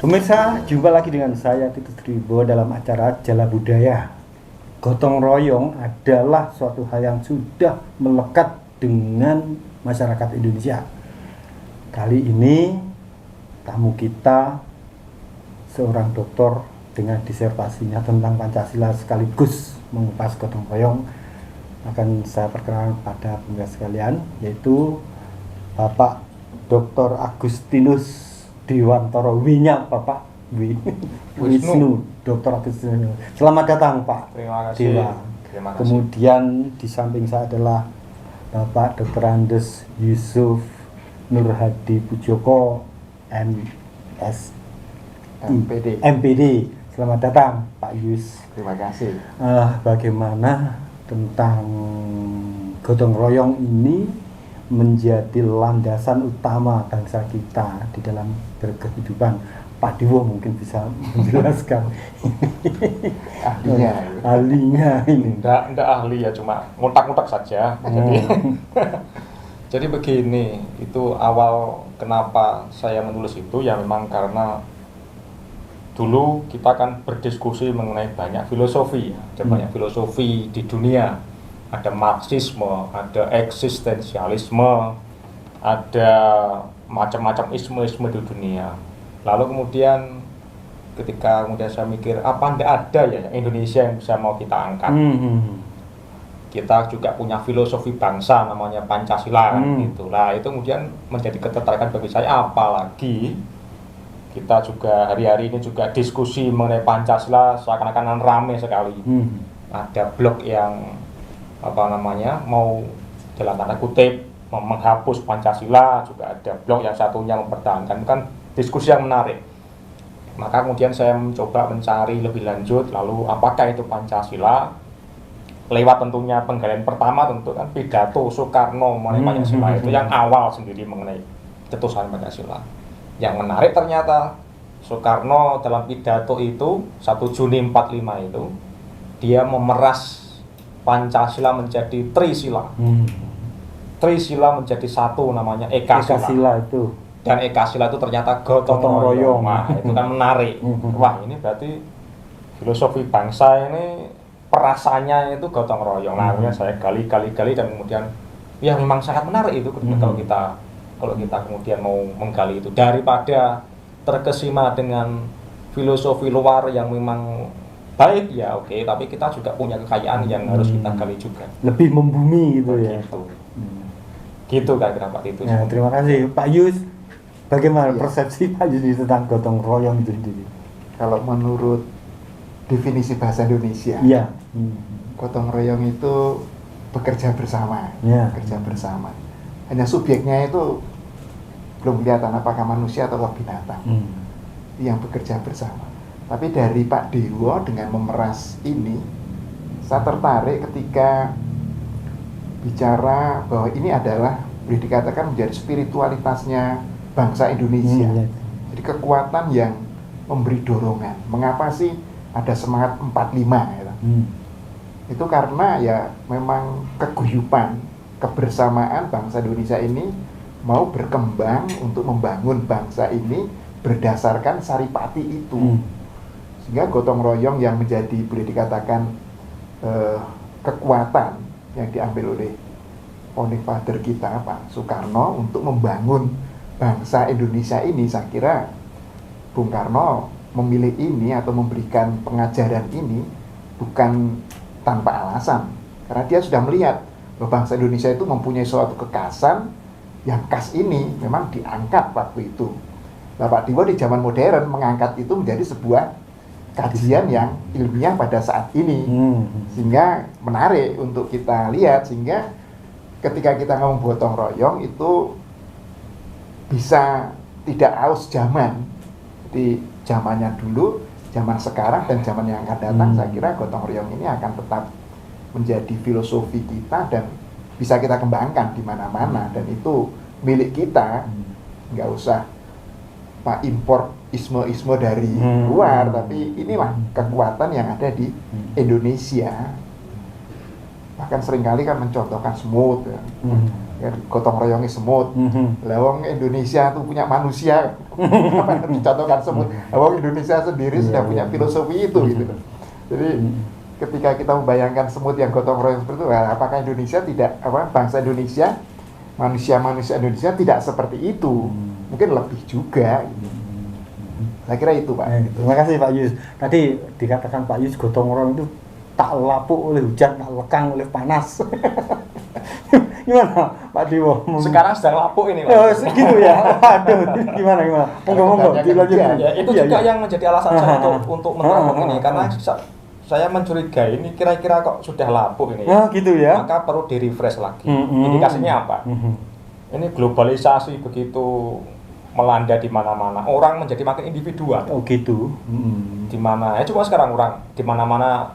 Pemirsa, jumpa lagi dengan saya Titus Tribo dalam acara Jala Budaya. Gotong royong adalah suatu hal yang sudah melekat dengan masyarakat Indonesia. Kali ini tamu kita seorang doktor dengan disertasinya tentang Pancasila sekaligus mengupas gotong royong. Akan saya perkenalkan pada pemirsa sekalian, yaitu Bapak Dr. Agustinus Dewantoro Winya, Bapak Wisnu, Dr. Agustinus. Selamat datang, Pak. Terima kasih. Dewa. Terima kasih. Kemudian di samping saya adalah Bapak Dr. Andes Yusuf Nur Hadi Pujoko, MS MPD. Selamat datang, Pak Yus. Terima kasih. Bagaimana tentang gotong royong ini menjadi landasan utama bangsa kita di dalam berkehidupan? Pak Dewo mungkin bisa menjelaskan. Ahlinya ini. Enggak ahli ya, cuma ngutak-ngutak saja. Jadi begini, itu awal kenapa saya menulis itu ya memang karena dulu kita kan berdiskusi mengenai banyak filosofi, ada banyak filosofi di dunia. Ada Marxisme, ada eksistensialisme, ada macam-macam isme-isme di dunia. Lalu kemudian ketika saya mikir, apa tidak ada ya Indonesia yang bisa mau kita angkat? Kita juga punya filosofi bangsa namanya Pancasila, gitu. Nah, itu kemudian menjadi ketertarikan bagi saya, apalagi kita juga hari-hari ini juga diskusi mengenai Pancasila seakan-akan rame sekali. Ada blog yang mau dalam tanda kutip menghapus Pancasila, juga ada blog yang satunya mempertahankan. Kan diskusi yang menarik. Maka kemudian saya mencoba mencari lebih lanjut, lalu apakah itu Pancasila? Lewat tentunya penggalian pertama tentu kan pidato Soekarno mengenai Pancasila, itu yang awal sendiri mengenai cetusan Pancasila. Yang menarik ternyata Soekarno dalam pidato itu 1 Juni 45 itu dia memeras Pancasila menjadi Trisila. Trisila menjadi satu namanya Ekasila itu. Dan Ekasila itu ternyata gotong royong. Nah, itu kan menarik. Wah, ini berarti filosofi bangsa ini perasaannya itu gotong royong. Nah, kemudian saya gali dan kemudian ya memang sangat menarik itu kalau kita kemudian mau menggali itu, daripada terkesima dengan filosofi luar yang memang baik ya oke, tapi kita juga punya kekayaan yang harus kita gali juga. Lebih membumi gitu ya. Gitu kira-kira Pak Titus. Ya, terima kasih Pak Yus. Bagaimana persepsi Pak Yus tentang gotong royong itu sendiri? Kalau menurut definisi bahasa Indonesia, gotong royong itu bekerja bersama, bekerja bersama. Hanya subjeknya itu belum kelihatan apakah manusia atau binatang yang bekerja bersama. Tapi dari Pak Dewo dengan memeras ini, saya tertarik ketika bicara bahwa ini adalah boleh dikatakan menjadi spiritualitasnya bangsa Indonesia. Jadi kekuatan yang memberi dorongan. Mengapa sih ada semangat 45 ya? Itu karena ya memang keguyupan, kebersamaan bangsa Indonesia ini mau berkembang untuk membangun bangsa ini berdasarkan saripati itu. Sehingga gotong royong yang menjadi boleh dikatakan kekuatan yang diambil oleh founding father kita Pak Soekarno untuk membangun bangsa Indonesia ini. Saya kira Bung Karno memilih ini atau memberikan pengajaran ini bukan tanpa alasan, karena dia sudah melihat bahwa bangsa Indonesia itu mempunyai suatu kekhasan yang khas ini memang diangkat waktu itu. Bapak Dewo di zaman modern mengangkat itu menjadi sebuah kajian yang ilmiah pada saat ini, sehingga menarik untuk kita lihat. Sehingga ketika kita ngomong gotong royong itu bisa tidak aus zaman. Jadi zamannya dulu, zaman sekarang, dan zaman yang akan datang, saya kira gotong royong ini akan tetap menjadi filosofi kita dan bisa kita kembangkan di mana-mana, dan itu milik kita. Nggak usah Pak import isme-isme dari luar, tapi inilah kekuatan yang ada di Indonesia. bahkan seringkali kan mencontohkan semut ya. Ya, gotong royongnya semut. Lawang Indonesia tuh punya manusia, apa yang dicontohkan semut. Lawang Indonesia sendiri sudah punya filosofi itu gitu. Jadi ketika kita membayangkan semut yang gotong royong seperti itu, apakah Indonesia tidak, bangsa Indonesia, manusia Indonesia tidak seperti itu? Mungkin lebih juga. Saya kira itu, Pak. Terima kasih Pak Yus. Tadi dikatakan Pak Yus gotong royong itu tak lapuk oleh hujan, tak lekang oleh panas. Gimana Pak Dewo? Sekarang sedang lapuk ini, Pak. Oh, segitu ya. Aduh, gimana? Monggo dilanjutkan. Ya, itu juga yang menjadi alasan saya untuk menerapkan ini, karena saya mencurigai ini kira-kira kok sudah lapuk ini. Gitu ya. Maka perlu di-refresh lagi. Indikasinya apa? Ini globalisasi begitu melanda di mana-mana. Orang menjadi makin individual. Oh gitu. Di mana? Ya coba sekarang orang di mana-mana.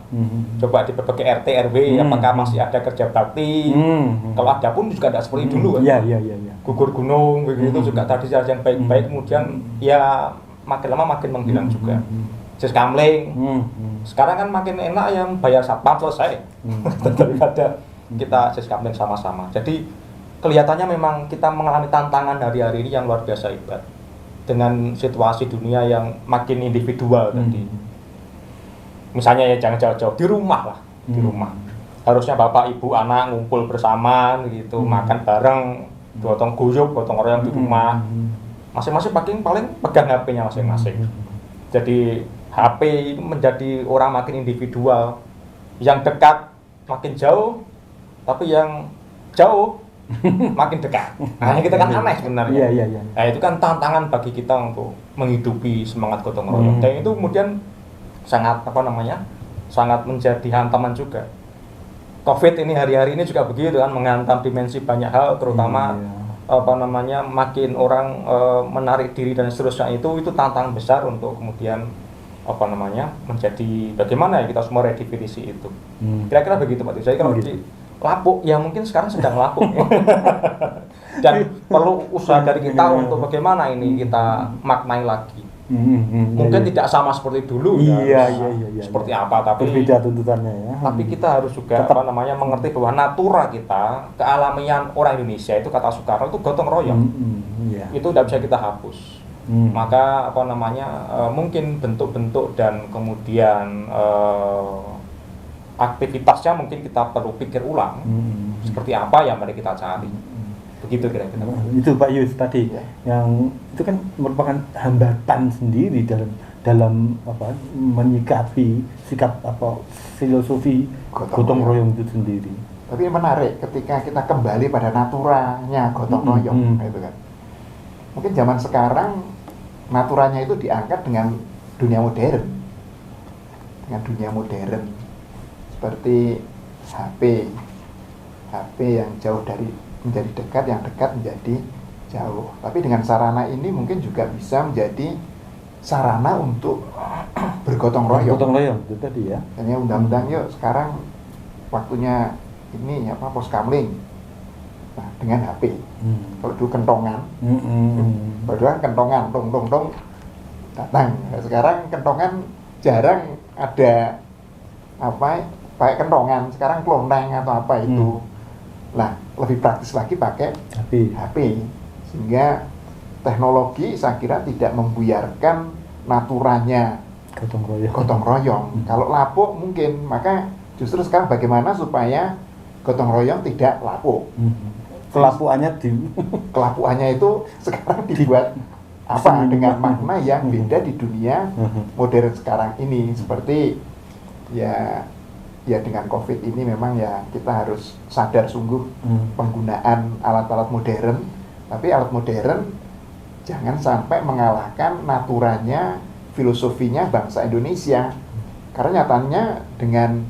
Coba di berbagai RT RW apakah masih ada kerja bakti? Kalau ada pun juga tidak seperti dulu kan. Iya. Gugur gunung begitu juga tradisi yang baik-baik kemudian ya makin lama makin menghilang juga. Siskamling. Sekarang kan makin enak yang bayar satpam selesai. Daripada kita siskamling sama-sama. Jadi kelihatannya memang kita mengalami tantangan hari-hari ini yang luar biasa hebat dengan situasi dunia yang makin individual tadi. Misalnya ya jangan jauh-jauh di rumah lah, di rumah. Harusnya bapak, ibu, anak ngumpul bersama gitu, makan bareng, gotong royong di rumah. Masing-masing paling pegang HP-nya masing-masing. Jadi HP itu menjadi orang makin individual, yang dekat makin jauh, tapi yang jauh makin dekat. Nah, kita kan aneh sebenarnya. Iya. Nah, itu kan tantangan bagi kita untuk menghidupi semangat gotong royong. Dan itu kemudian sangat sangat menjadi hantaman juga. Covid ini hari-hari ini juga begitu kan, menghantam dimensi banyak hal, terutama makin orang menarik diri dan seterusnya, itu tantangan besar untuk kemudian menjadi bagaimana ya kita semua redefinisi itu. Kira-kira begitu Pak. Saya kalau lapuk ya mungkin sekarang sedang lapuk. Dan perlu usaha dari kita untuk bagaimana ini kita maknai lagi. Mungkin tidak sama seperti dulu iya. Seperti apa tapi berbeda tuntutannya ya. Tapi kita harus juga mengerti bahwa natura kita, kealamian orang Indonesia itu kata Soekarno itu gotong royong. Itu tidak bisa kita hapus. Maka mungkin bentuk-bentuk dan kemudian aktivitasnya mungkin kita perlu pikir ulang. Seperti apa ya mari kita cari. Begitu kira-kira. Itu Pak Yus tadi yang itu kan merupakan hambatan sendiri dalam menyikapi sikap filosofi gotong royong itu sendiri. Tapi menarik ketika kita kembali pada naturanya gotong royong gitu kan. Mungkin zaman sekarang naturanya itu diangkat dengan dunia modern. Seperti HP yang jauh menjadi dekat, yang dekat menjadi jauh. Tapi dengan sarana ini mungkin juga bisa menjadi sarana untuk bergotong royong. Gotong royong itu tadi ya. Hanya undang-undang yuk sekarang waktunya ini poskamling. Nah, dengan HP. Kalau dulu kentongan. Kalau dulu kan kentongan, tong datang. Nah, sekarang kentongan jarang ada pakai kentongan, sekarang klonteng atau apa itu. Nah, lebih praktis lagi pakai HP. Sehingga teknologi saya kira tidak membuyarkan naturanya gotong royong. Kalau lapuk mungkin, maka justru sekarang bagaimana supaya gotong royong tidak lapuk. Kelapuannya itu sekarang dibuat dengan makna yang beda di dunia modern sekarang ini. Seperti ya dengan COVID ini memang ya kita harus sadar sungguh penggunaan alat-alat modern, tapi alat modern jangan sampai mengalahkan naturanya, filosofinya bangsa Indonesia. Karena nyatanya dengan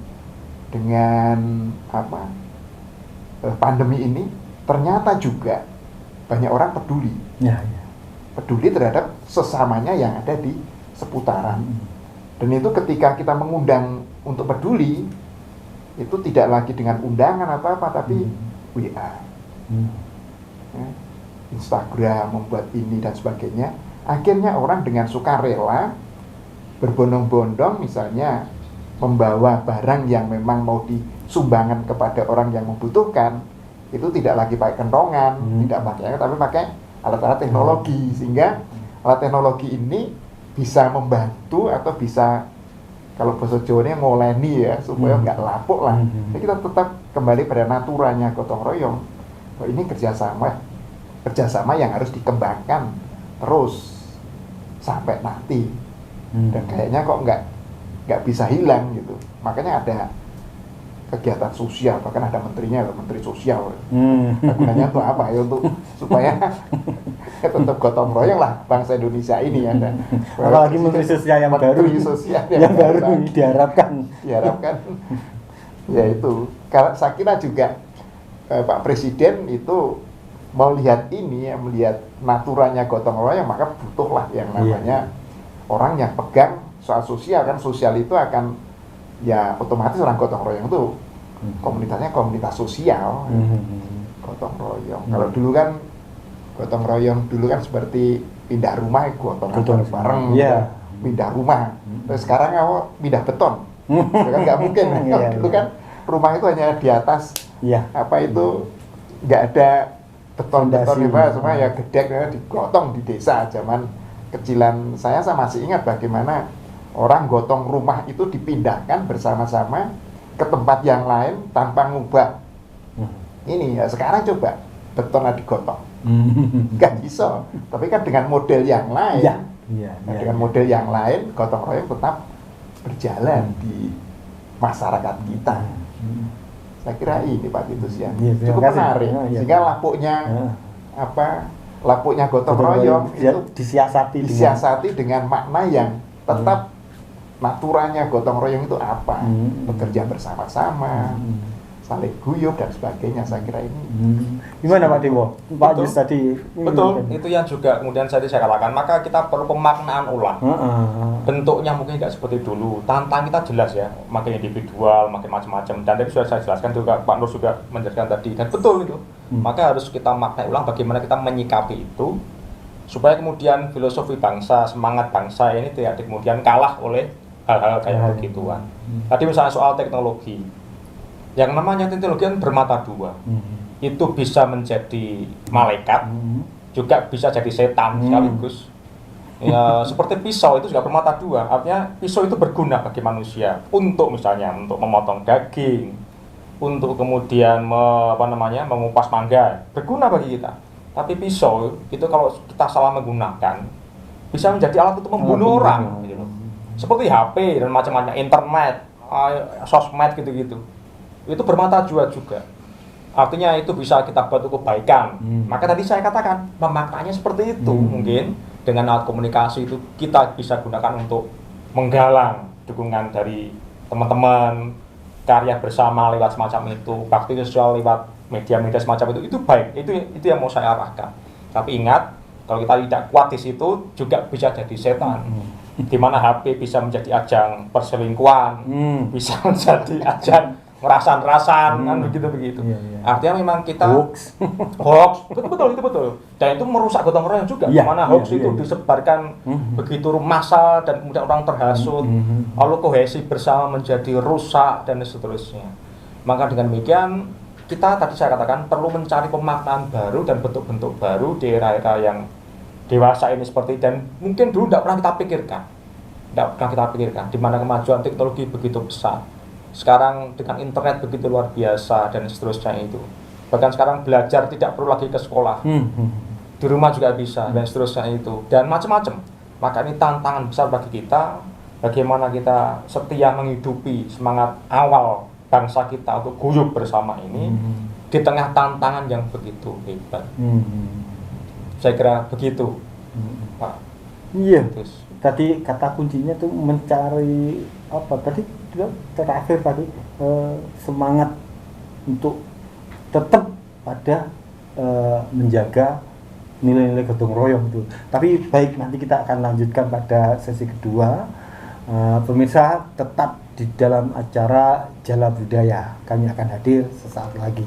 pandemi ini ternyata juga banyak orang peduli. Peduli terhadap sesamanya yang ada di seputaran. Dan itu ketika kita mengundang untuk peduli, itu tidak lagi dengan undangan atau apa, tapi WA, Instagram membuat ini dan sebagainya. Akhirnya orang dengan sukarela berbondong-bondong misalnya membawa barang yang memang mau sumbangan kepada orang yang membutuhkan, itu tidak lagi pakai kentongan, tidak pakai, tapi pakai alat-alat teknologi, sehingga alat teknologi ini bisa membantu atau bisa, kalau bahasa Jawanya ngoleni ya, supaya nggak lapuk lah. Jadi kita tetap kembali pada naturanya gotong royong. Oh, ini kerjasama yang harus dikembangkan terus sampai nanti. Dan kayaknya kok nggak bisa hilang gitu. Makanya ada kegiatan sosial, bahkan ada menterinya, menteri sosial. Gunanya untuk apa ya? Untuk supaya tetap gotong royong lah bangsa Indonesia ini ya. Dan apalagi menteri sosial yang baru, yang baru diharapkan ya itu. Karena saya kira juga Pak Presiden itu melihat ini ya, melihat naturanya gotong royong, maka butuhlah yang namanya orang yang pegang soal sosial. Kan sosial itu akan ya otomatis orang gotong royong itu komunitasnya komunitas sosial. Gotong royong. Kalau dulu kan gotong royong dulu kan seperti pindah rumah, gotong bareng pindah rumah. Terus sekarang pindah beton. Itu kan nggak mungkin. Dulu kan rumah itu hanya di atas apa itu nggak ada beton semua ya gedek ya, digotong di desa. Zaman kecilan saya masih ingat bagaimana orang gotong rumah itu dipindahkan bersama-sama ke tempat yang lain tanpa ngubah. Ini ya sekarang coba beton digotong, nggak bisa. Tapi kan dengan model yang lain, dengan model yang lain gotong royong tetap berjalan di masyarakat kita. Saya kira ini Pak Titus ya, cukup menarik. Sehingga lapuknya gotong royong itu disiasati dengan makna yang tetap naturanya gotong royong itu apa? Bekerja bersama-sama, saling guyup dan sebagainya. Saya kira ini. Gimana Pak Dewo? Pak Yus tadi. Betul, itu yang juga kemudian saya katakan. Maka kita perlu pemaknaan ulang. Bentuknya mungkin nggak seperti dulu. Tantang kita jelas ya, makin individual, makin macam-macam. Dan tadi sudah saya jelaskan juga, Pak Nur juga menjelaskan tadi. Dan betul itu. Maka harus kita maknai ulang bagaimana kita menyikapi itu, supaya kemudian filosofi bangsa, semangat bangsa ini tidak kemudian kalah oleh hal-hal kayak begituan. Tadi misalnya soal teknologi, yang namanya teknologi kan bermata dua. Itu bisa menjadi malaikat, juga bisa jadi setan sekaligus. Ya, seperti pisau itu juga bermata dua. Artinya pisau itu berguna bagi manusia untuk misalnya untuk memotong daging, untuk kemudian mengupas mangga, berguna bagi kita. Tapi pisau itu kalau kita salah menggunakan bisa menjadi alat untuk membunuh orang gitu loh. Seperti HP dan macam-macam, internet, sosmed gitu-gitu. Itu bermata dua juga. Artinya itu bisa kita buat untuk kebaikan. Maka tadi saya katakan memaknanya seperti itu. Mungkin dengan alat komunikasi itu kita bisa gunakan untuk menggalang dukungan dari teman-teman, karya bersama lewat semacam itu, bakti sosial lewat media-media semacam itu baik. Itu yang mau saya arahkan. Tapi ingat, kalau kita tidak kuat di situ juga bisa jadi setan. Di mana HP bisa menjadi ajang perselingkuhan, bisa menjadi ajang ngerasan-rasan, kan begitu-begitu. Artinya memang kita hoax, betul itu betul. Dan itu merusak gotong royong juga. Mana hoax itu disebarkan begitu massal dan kemudian orang terhasut, lalu kohesi bersama menjadi rusak dan seterusnya. Maka dengan demikian kita tadi saya katakan perlu mencari pemaknaan baru dan bentuk-bentuk baru di era-era yang dewasa ini seperti, dan mungkin dulu tidak pernah kita pikirkan, di mana kemajuan teknologi begitu besar. Sekarang dengan internet begitu luar biasa dan seterusnya itu. Bahkan sekarang belajar tidak perlu lagi ke sekolah, di rumah juga bisa dan seterusnya itu, dan macam-macam. Maka ini tantangan besar bagi kita, bagaimana kita setia menghidupi semangat awal bangsa kita untuk guyup bersama ini di tengah tantangan yang begitu hebat. Saya kira begitu, Pak. Iya. Tadi kata kuncinya tuh mencari apa? Tadi terakhir tadi semangat untuk tetap pada menjaga nilai-nilai gotong royong itu. Tapi baik, nanti kita akan lanjutkan pada sesi kedua. Pemirsa tetap di dalam acara Jala Budaya. Kami akan hadir sesaat lagi.